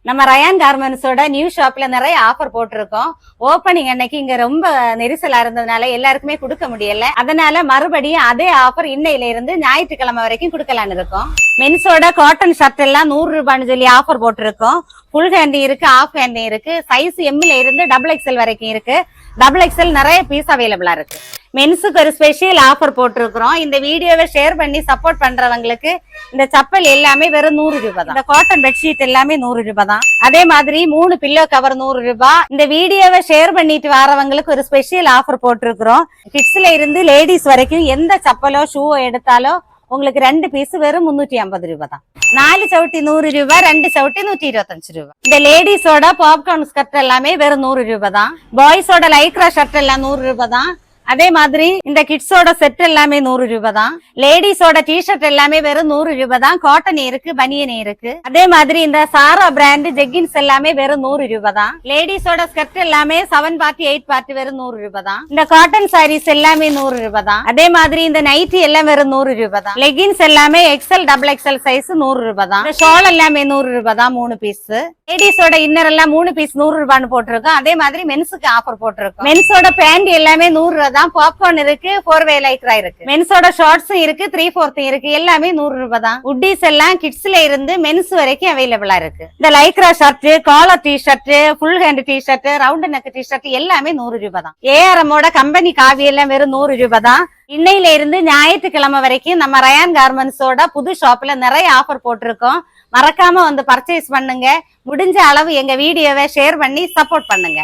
நம்ம rayon கார்மெண்ட்ஸோட new ஷாப்ல நிறைய ஆஃபர் போட்டிருக்கோம். ஓப்பனிங் அன்னைக்கு இங்க ரொம்ப நெரிசலா இருந்ததுனால எல்லாருக்குமே கொடுக்க முடியல. அதனால மறுபடியும் அதே ஆஃபர் இன்னையில இருந்து ஞாயிற்றுக்கிழமை வரைக்கும் கொடுக்கலான்னு இருக்கோம். மென்ஸோட காட்டன் ஷர்ட் எல்லாம் 100 ரூபான்னு சொல்லி ஆஃபர் போட்டிருக்கோம். ஃபுல் ஹேண்ட் இருக்கு, ஆஃப் ஹேண்ட் இருக்கு, சைஸ் எம்ல இருந்து XXL வரைக்கும் இருக்கு. XXL நிறைய பீஸ் அவைலபிளா இருக்கு. மென்ஸுக்கு ஒரு ஸ்பெஷல் ஆஃபர் போட்டிருக்கிறோம். இந்த வீடியோவை ஷேர் பண்ணி சப்போர்ட் பண்றவங்களுக்கு இந்த சப்பல் எல்லாமே வெறும் 100 ரூபாய் தான். இந்த காட்டன் பெட்ஷீட் எல்லாமே 100 ரூபாய் தான். அதே மாதிரி 3 பில்லோ கவர் 100 ரூபாய். இந்த வீடியோவை ஷேர் பண்ணிட்டு வரவங்களுக்கு ஒரு ஸ்பெஷல் ஆஃபர் போட்டிருக்கிறோம். கிட்ஸ்ல இருந்து லேடிஸ் வரைக்கும் எந்த சப்பலோ ஷூவோ எடுத்தாலோ உங்களுக்கு 2 பீஸ் வெறும் 350 ரூபாய் தான். 4 சவுட்டி 100 ரூபாய், 2 சவுட்டி 125 ரூபாய். இந்த லேடிஸோட பாப்கார்ன் ஸ்கர்ட் எல்லாமே வெறும் 100 ரூபாய் தான். பாய்ஸோட லைக்ரா ஷர்ட் எல்லாம் 100 ரூபாய் தான். அதே மாதிரி இந்த கிட்ஸோட செட் எல்லாமே 100 ரூபாய் தான். லேடிஸோட டிஷர்ட் எல்லாமே வெறும் 100 ரூபாய் தான். காட்டன் இருக்கு, பனியன் இருக்கு. அதே மாதிரி இந்த சாரா பிராண்ட் ஜெக்கின்ஸ் எல்லாமே வெறும் 100 ரூபாய் தான். லேடிஸோட ஸ்கர்ட் எல்லாமே 7 பார்ட்டி 8 பார்ட்டி வெறும் 100 ரூபாய் தான். இந்த காட்டன் சாரீஸ் எல்லாமே 100 ரூபாய் தான். அதே மாதிரி இந்த நைட்டி எல்லாம் வெறும் 100 ரூபாய் தான். லெகின்ஸ் எல்லாமே XL XXL சைஸ் 100 ரூபாய் தான். இந்த ஷால் எல்லாமே 100 ரூபாய் தான் 3 பீஸ். லேடிஸோட இன்னர் எல்லாம் 3 பீஸ் 100 ரூபான்னு போட்டிருக்கோம். அதே மாதிரி மென்ஸுக்கு ஆஃபர் போட்டிருக்கோம். மென்ஸோட பேண்ட் எல்லாமே 100 ரூபாய் தான். பாப்கார்ன் இருக்கு, 4-வே லைக்ரா இருக்கு. மென்ஸோட ஷார்ட்ஸும் இருக்கு, 3/4 இருக்கு. எல்லாமே 100 ரூபாய் தான். உட்டீஸ் எல்லாம் கிட்ஸ்ல இருந்து மென்ஸ் வரைக்கும் அவைலபிளா இருக்கு. இந்த Lycra shirt, collar T shirt, full hand T shirt, round neck T shirt எல்லாமே 100 ரூபாய் தான். ARMோட கம்பெனி காவி எல்லாம் வெறும் 100 ரூபாய் தான். இன்னையில இருந்து ஞாயிற்றுக்கிழமை வரைக்கும் நம்ம ரயான் கார்மெண்ட்ஸோட புது ஷாப்ல நிறைய ஆஃபர் போட்டிருக்கோம். மறக்காம வந்து பர்ச்சேஸ் பண்ணுங்க. முடிஞ்ச அளவு எங்க வீடியோவை ஷேர் பண்ணி சப்போர்ட் பண்ணுங்க.